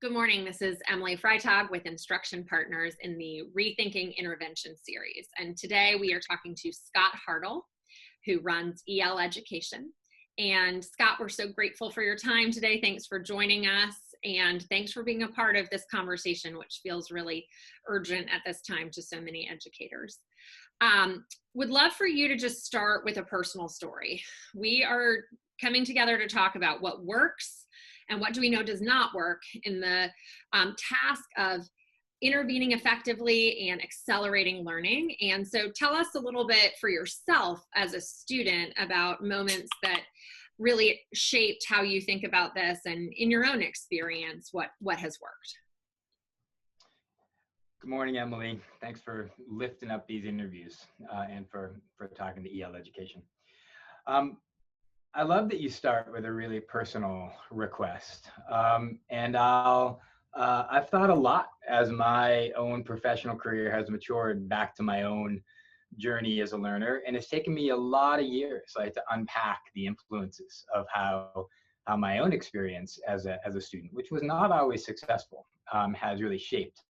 Good morning. This is Emily Freitag with Instruction Partners in the Rethinking Intervention series. And today we are talking to Scott Hartl, who runs EL Education. And Scott, we're so grateful for your time today. Thanks for joining us. And thanks for being a part of this conversation, which feels really urgent at this time to so many educators. Would love for you to just start with a personal story. We are coming together to talk about what works and what do we know does not work in the task of intervening effectively and accelerating learning. And so tell us a little bit for yourself as a student about moments that really shaped how you think about this, and in your own experience, what has worked. Good morning, Emily. Thanks for lifting up these interviews and for talking to EL Education. I love that you start with a really personal request. And I've thought a lot as my own professional career has matured back to my own journey as a learner. And it's taken me a lot of years to unpack the influences of how my own experience as a student, which was not always successful, has really shaped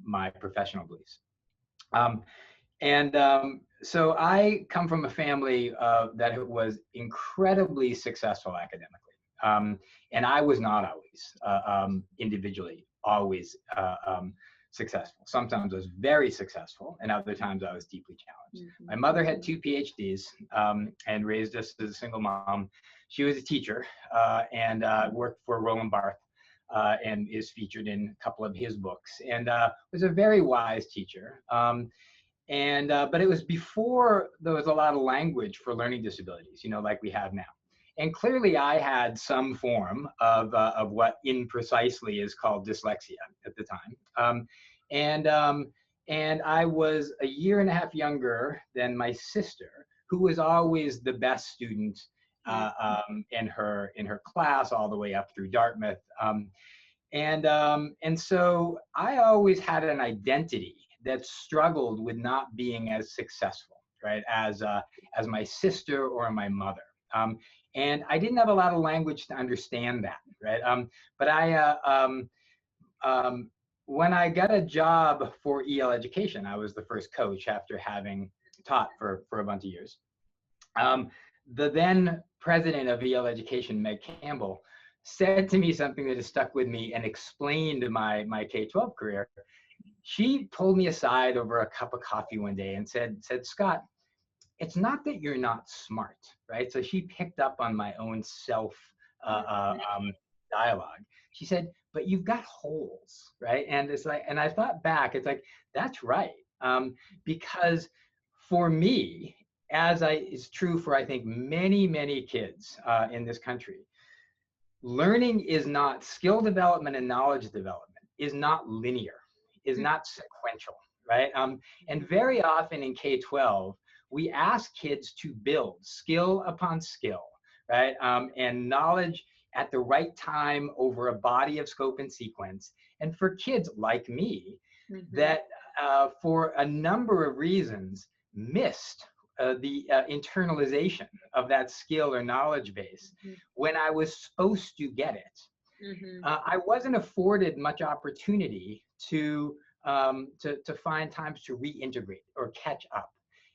my professional beliefs. So I come from a family that was incredibly successful academically. And I was not always individually always successful. Sometimes I was very successful, and other times I was deeply challenged. Mm-hmm. My mother had 2 PhDs and raised us as a single mom. She was a teacher and worked for Roland Barthes and is featured in a couple of his books, and was a very wise teacher. But it was before there was a lot of language for learning disabilities, like we have now. And clearly I had some form of what imprecisely is called dyslexia at the time. And I was a year and a half younger than my sister, who was always the best student in her class all the way up through Dartmouth. And so I always had an identity that struggled with not being as successful, right, as my sister or my mother. And I didn't have a lot of language to understand that, right? When I got a job for EL Education, I was the first coach after having taught for a bunch of years. The then president of EL Education, Meg Campbell, said to me something that has stuck with me and explained my K-12 career. She pulled me aside over a cup of coffee one day and said, Scott, it's not that you're not smart, right? So she picked up on my own self dialogue. She said, but you've got holes, right? And it's like, and I thought back, it's like, that's right. Because for me, as is true for, I think, many, many kids in this country, learning is not, skill development and knowledge development is not linear, is not sequential, right? And very often in K-12, we ask kids to build skill upon skill, right? And knowledge at the right time over a body of scope and sequence. And for kids like me, that for a number of reasons missed the internalization of that skill or knowledge base when I was supposed to get it. I wasn't afforded much opportunity to find times to reintegrate or catch up.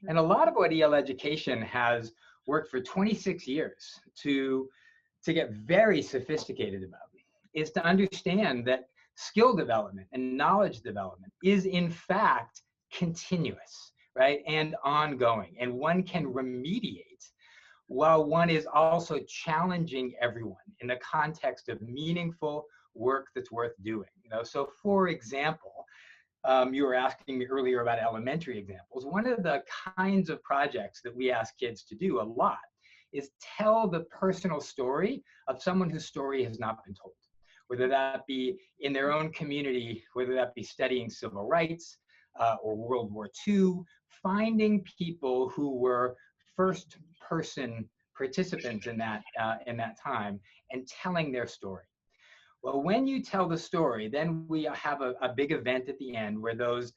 And a lot of what EL Education has worked for 26 years to get very sophisticated about is to understand that skill development and knowledge development is in fact continuous, right, and ongoing. And one can remediate while one is also challenging everyone in the context of meaningful work that's worth doing. So for example, you were asking me earlier about elementary examples. One of the kinds of projects that we ask kids to do a lot is tell the personal story of someone whose story has not been told, whether that be in their own community, whether that be studying civil rights or World War II, finding people who were first person participants in that time and telling their story. Well, when you tell the story, then we have a big event at the end where those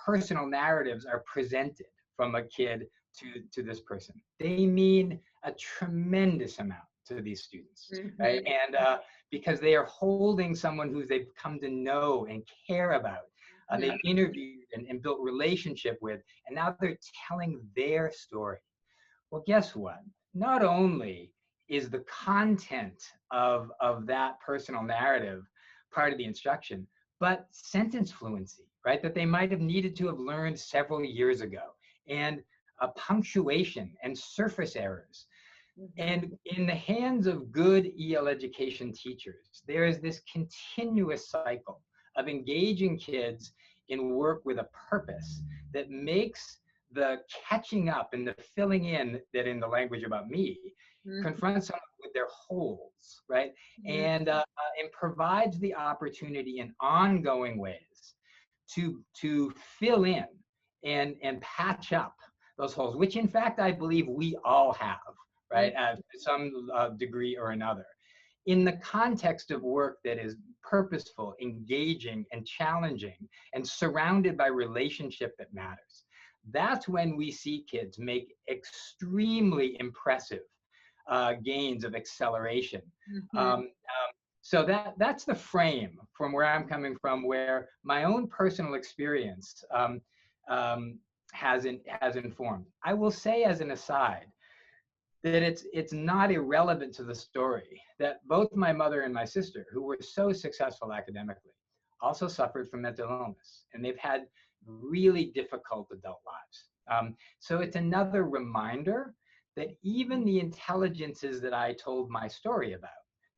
personal narratives are presented from a kid to this person. They mean a tremendous amount to these students, Mm-hmm. right? And because they are holding someone who they've come to know and care about, and they've interviewed and built relationship with, and now they're telling their story. Well, guess what? Not only is the content of that personal narrative part of the instruction, but sentence fluency, right? That they might have needed to have learned several years ago, and punctuation and surface errors. And in the hands of good EL education teachers, there is this continuous cycle of engaging kids in work with a purpose that makes the catching up and the filling in, that in the language about me, confronts someone with their holes, right? And provides the opportunity in ongoing ways to fill in and patch up those holes, which in fact I believe we all have, right, to some degree or another, in the context of work that is purposeful, engaging, and challenging, and surrounded by relationship that matters. That's when we see kids make extremely impressive gains of acceleration. So that's the frame from where I'm coming from, where my own personal experience has informed. I will say as an aside that it's not irrelevant to the story that both my mother and my sister, who were so successful academically, also suffered from mental illness, and they've had really difficult adult lives. So it's another reminder that even the intelligences that I told my story about,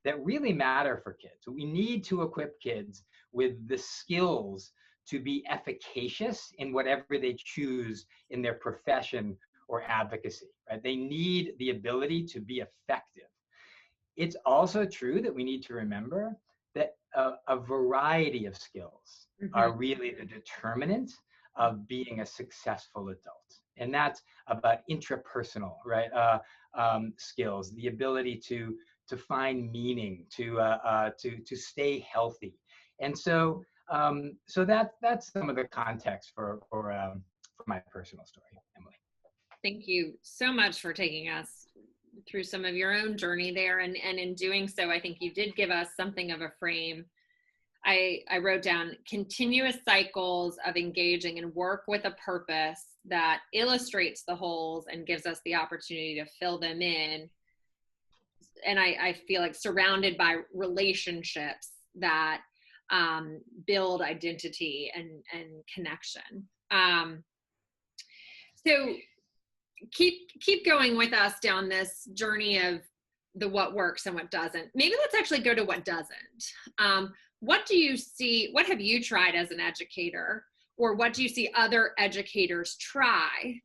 that really matter for kids. We need to equip kids with the skills to be efficacious in whatever they choose in their profession or advocacy, right? They need the ability to be effective. It's also true that we need to remember that a variety of skills are really the determinant of being a successful adult. And that's about intrapersonal, right? Skills, the ability to find meaning, to stay healthy. And so that's some of the context for my personal story, Emily. Thank you so much for taking us through some of your own journey there. And in doing so, I think you did give us something of a frame. I wrote down continuous cycles of engaging and work with a purpose that illustrates the holes and gives us the opportunity to fill them in. And I feel like surrounded by relationships that build identity and connection. So keep going with us down this journey of the what works and what doesn't. Maybe let's actually go to what doesn't. What do you see? What have you tried as an educator, or what do you see other educators try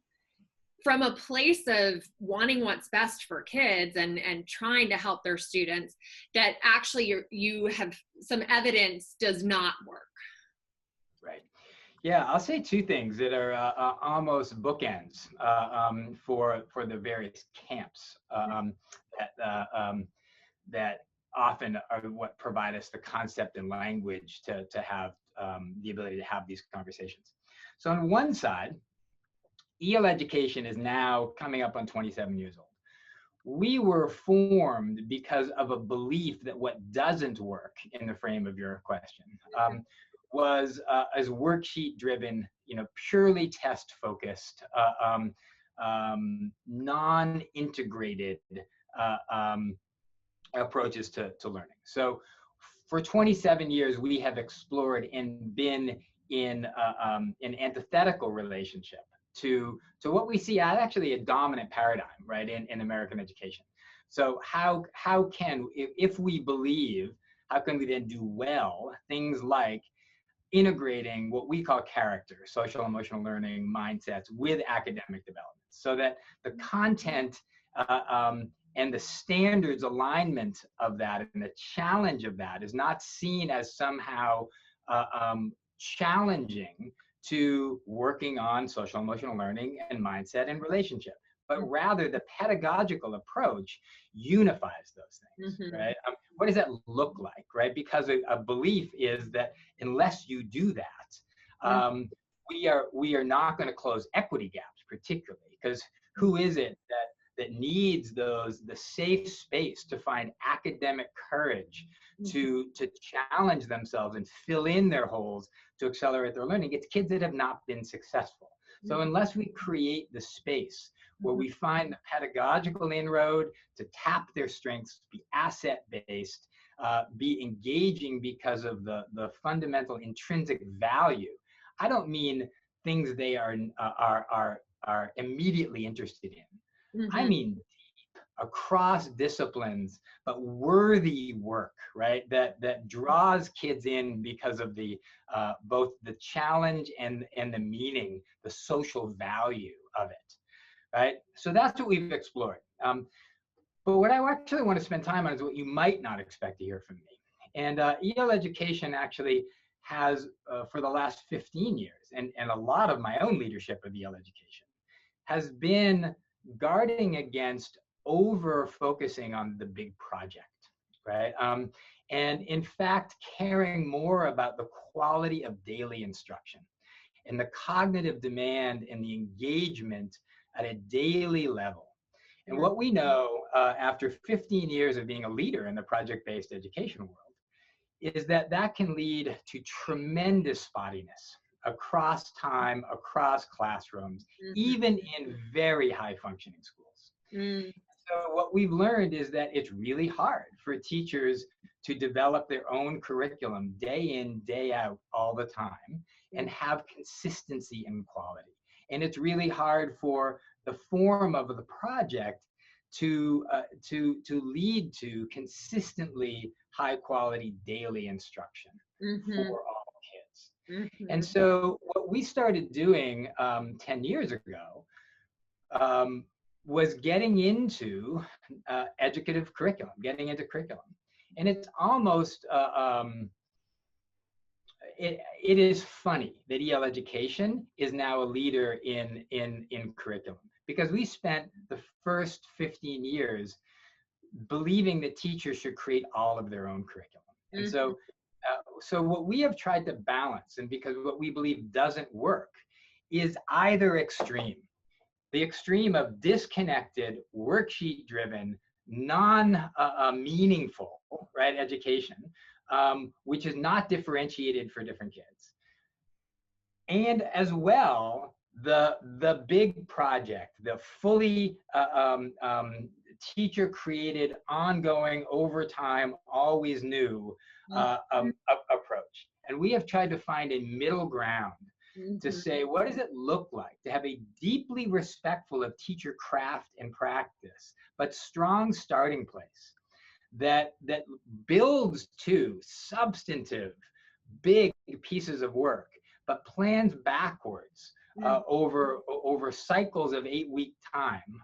from a place of wanting what's best for kids and trying to help their students, that actually you have some evidence does not work? Right. Yeah, I'll say two things that are almost bookends for the various camps that often are what provide us the concept and language to have the ability to have these conversations. So on one side, EL education is now coming up on 27 years old. We were formed because of a belief that what doesn't work, in the frame of your question, was as worksheet driven, purely test focused, non-integrated approaches to learning. So for 27 years, we have explored and been in an antithetical relationship to what we see as actually a dominant paradigm, right, in American education. So how can, if we believe, how can we then do well things like integrating what we call character, social emotional learning mindsets with academic development, so that the content and the standards alignment of that and the challenge of that is not seen as somehow challenging to working on social emotional learning and mindset and relationship, but rather the pedagogical approach unifies those things, right? What does that look like, right? Because a belief is that unless you do that, we are not going to close equity gaps, particularly because who is it that needs the safe space to find academic courage to challenge themselves and fill in their holes to accelerate their learning. It's kids that have not been successful. So unless we create the space where we find the pedagogical inroad to tap their strengths, be asset-based, be engaging because of the fundamental intrinsic value. I don't mean things they are immediately interested in. I mean across disciplines, but worthy work, right? That draws kids in because of the both the challenge and the meaning, the social value of it, right? So that's what we've explored. But what I actually want to spend time on is what you might not expect to hear from me. And EL education actually has, for the last 15 years, and a lot of my own leadership of EL education, has been guarding against over focusing on the big project, right? And in fact, caring more about the quality of daily instruction and the cognitive demand and the engagement at a daily level. And what we know after 15 years of being a leader in the project-based education world is that that can lead to tremendous spottiness across time, across classrooms, even in very high-functioning schools. So what we've learned is that it's really hard for teachers to develop their own curriculum day in, day out, all the time, and have consistency and quality. And it's really hard for the form of the project to lead to consistently high quality daily instruction for all kids. And so what we started doing 10 years ago was getting into educative curriculum, getting into curriculum. And it's almost, it is funny that EL education is now a leader in curriculum, because we spent the first 15 years believing that teachers should create all of their own curriculum. And so what we have tried to balance, and because what we believe doesn't work, is either extreme. The extreme of disconnected, worksheet-driven, non-meaningful, right, education, which is not differentiated for different kids. And as well, the big project, the fully teacher-created, ongoing, over time, always new approach. And we have tried to find a middle ground to say, what does it look like to have a deeply respectful of teacher craft and practice, but strong starting place that builds to substantive, big pieces of work, but plans backwards over cycles of 8-week time,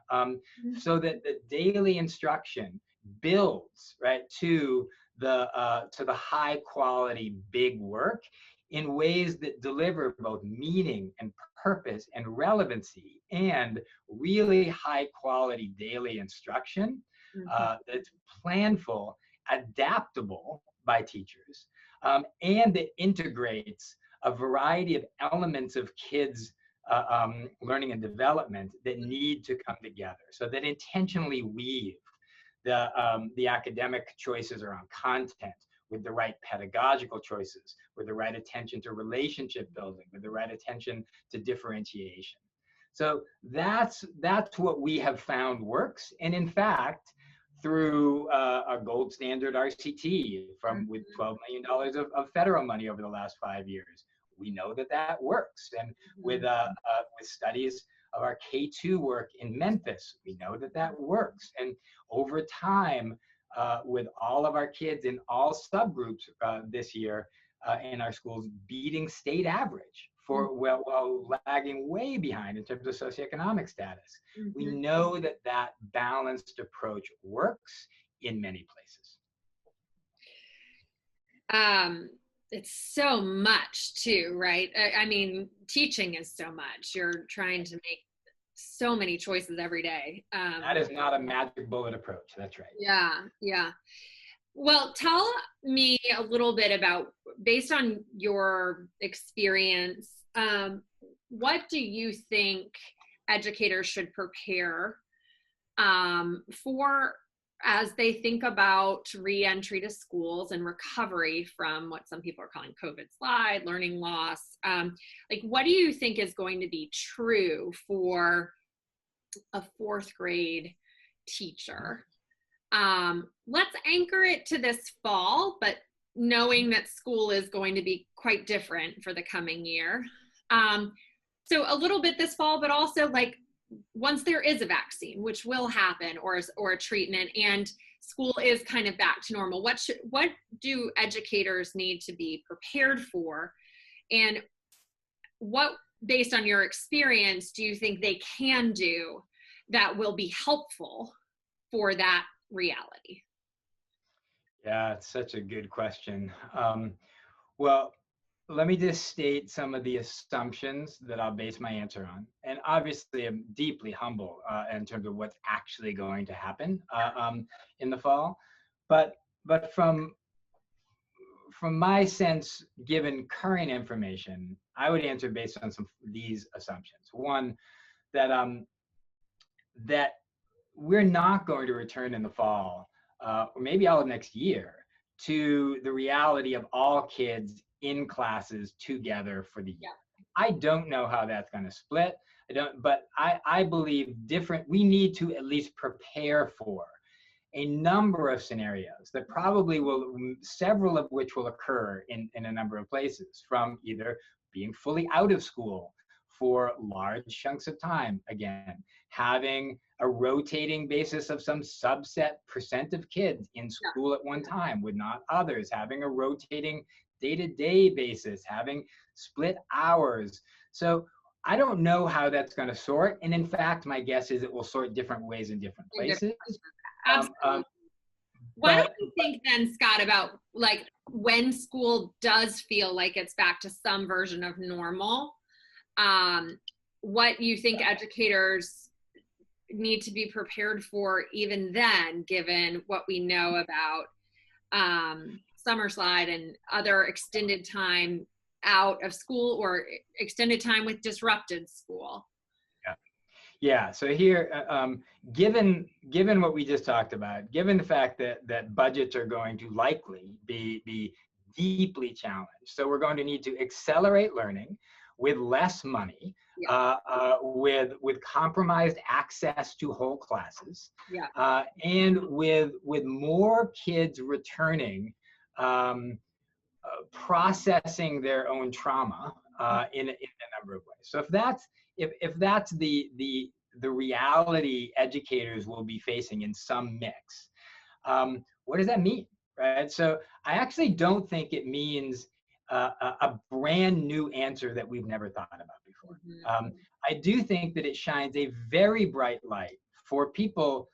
so that the daily instruction builds, right, to the high quality big work in ways that deliver both meaning and purpose and relevancy and really high quality daily instruction that's planful, adaptable by teachers, and that integrates a variety of elements of kids' learning and development that need to come together, so that intentionally weave the academic choices around content with the right pedagogical choices, with the right attention to relationship building, with the right attention to differentiation. So that's what we have found works. And in fact, through a gold standard RCT with $12 million of federal money over the last 5 years, we know that works. And with studies of our K2 work in Memphis, we know that works. And over time, with all of our kids in all subgroups this year in our schools beating state average for while lagging way behind in terms of socioeconomic status. We know that balanced approach works in many places. It's so much too, right? I mean, teaching is so much. You're trying to make so many choices every day. That is not a magic bullet approach. That's right. Yeah. Well, tell me a little bit about, based on your experience, what do you think educators should prepare for as they think about reentry to schools and recovery from what some people are calling COVID slide, learning loss. Like, what do you think is going to be true for a fourth grade teacher? Let's anchor it to this fall, but knowing that school is going to be quite different for the coming year. So a little bit this fall, but also like once there is a vaccine, which will happen, or a treatment, and school is kind of back to normal, what do educators need to be prepared for? And what, based on your experience, do you think they can do that will be helpful for that reality? Yeah, it's such a good question. Well, let me just state some of the assumptions that I'll base my answer on. And obviously, I'm deeply humble in terms of what's actually going to happen in the fall. But from my sense, given current information, I would answer based on some of these assumptions. One, that that we're not going to return in the fall, or maybe all of next year, to the reality of all kids in classes together for the year. I don't know how that's going to split. But I believe we need to at least prepare for a number of scenarios that probably will, several of which will occur in a number of places, from either being fully out of school for large chunks of time, again, having a rotating basis of some subset percent of kids in school at one time with not others, having a rotating day-to-day basis, having split hours. So I don't know how that's going to sort. And in fact, my guess is it will sort different ways in different places. Absolutely. Why don't you think then, Scott, about like when school does feel like it's back to some version of normal, what you think educators need to be prepared for even then, given what we know about summer slide and other extended time out of school or extended time with disrupted school? Yeah. So here, given what we just talked about, given the fact that budgets are going to likely be deeply challenged, so we're going to need to accelerate learning with less money, with compromised access to whole classes, and with more kids returning, processing their own trauma in a number of ways. So if that's the reality educators will be facing in some mix, what does that mean, right? So I actually don't think it means a brand new answer that we've never thought about before. I do think that it shines a very bright light for people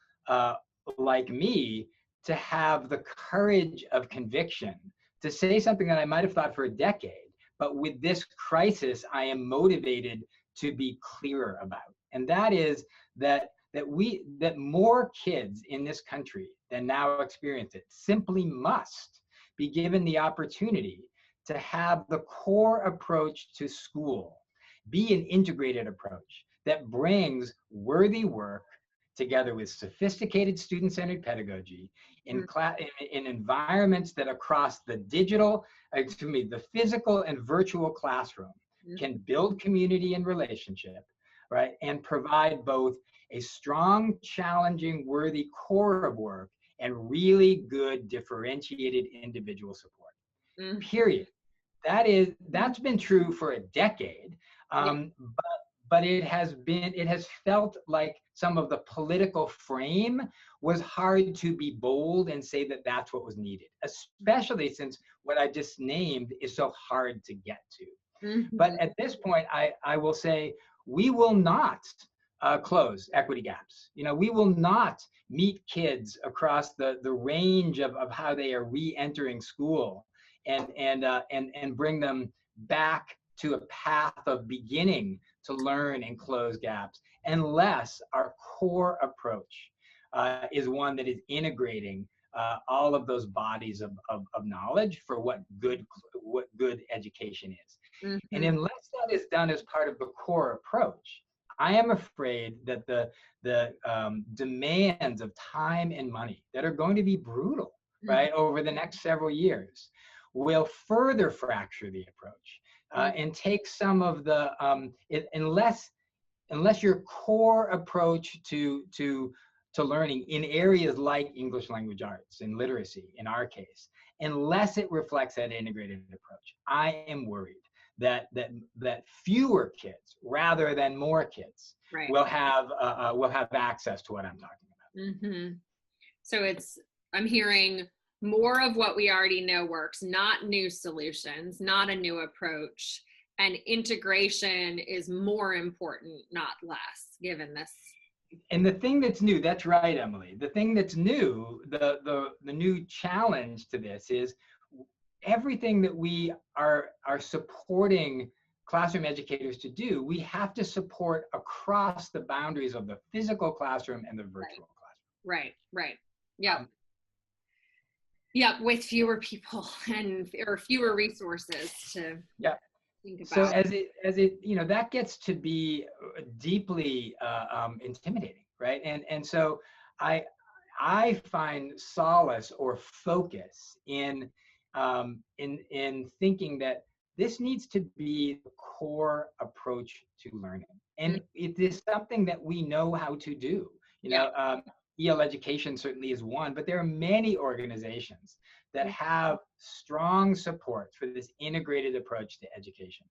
like me to have the courage of conviction to say something that I might have thought for a decade, but with this crisis, I am motivated to be clearer about. And that is that more kids in this country than now experience it simply must be given the opportunity to have the core approach to school be an integrated approach that brings worthy work together with sophisticated student-centered pedagogy in environments that across the the physical and virtual classroom can build community and relationship, right? And provide both a strong, challenging, worthy core of work and really good differentiated individual support, period. That's been true for a decade, but it has felt like some of the political frame was hard to be bold and say that that's what was needed, especially since what I just named is so hard to get to. But at this point, I will say we will not close equity gaps. We will not meet kids across the range of how they are re-entering school and bring them back to a path of beginning to learn and close gaps, unless our core approach is one that is integrating all of those bodies of knowledge for what good education is. And unless that is done as part of the core approach, I am afraid that the demands of time and money that are going to be brutal, right, over the next several years will further fracture the approach and take some of the, unless your core approach to learning in areas like English language arts and literacy, in our case, unless it reflects that integrated approach, I am worried that fewer kids rather than more kids Right. will have access to what I'm talking about. Mm-hmm. So I'm hearing more of what we already know works, not new solutions, not a new approach, and integration is more important, not less, given this. And the thing that's new, that's right, Emily. The thing that's new, the new challenge to this is everything that we are supporting classroom educators to do, we have to support across the boundaries of the physical classroom and the virtual classroom. Right. Yeah. With fewer people or fewer resources to think about. So as it that gets to be deeply intimidating, right? And so I find solace or focus in thinking that this needs to be the core approach to learning, and it is something that we know how to do. EL education certainly is one, but there are many organizations that have strong support for this integrated approach to education.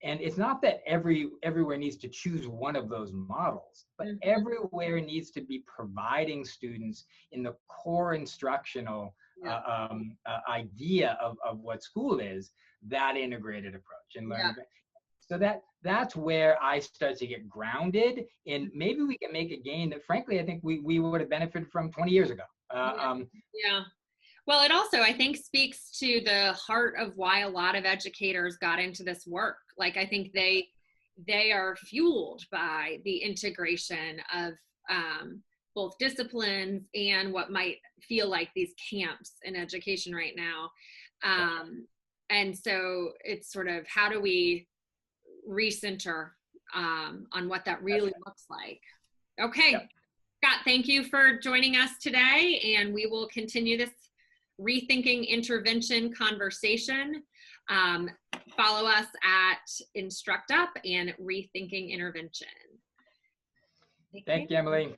And it's not that everywhere needs to choose one of those models, but everywhere needs to be providing students in the core instructional idea of what school is, that integrated approach and learning. So that's where I start to get grounded in. Maybe we can make a gain that, frankly, I think we would have benefited from 20 years ago. Well, it also, I think, speaks to the heart of why a lot of educators got into this work. Like, I think they are fueled by the integration of both disciplines and what might feel like these camps in education right now. And so it's sort of, how do we recenter on what that really looks like? Okay. Scott, thank you for joining us today, and we will continue this rethinking intervention conversation. Follow us at Instruct Up and Rethinking Intervention. Thank you, Emily.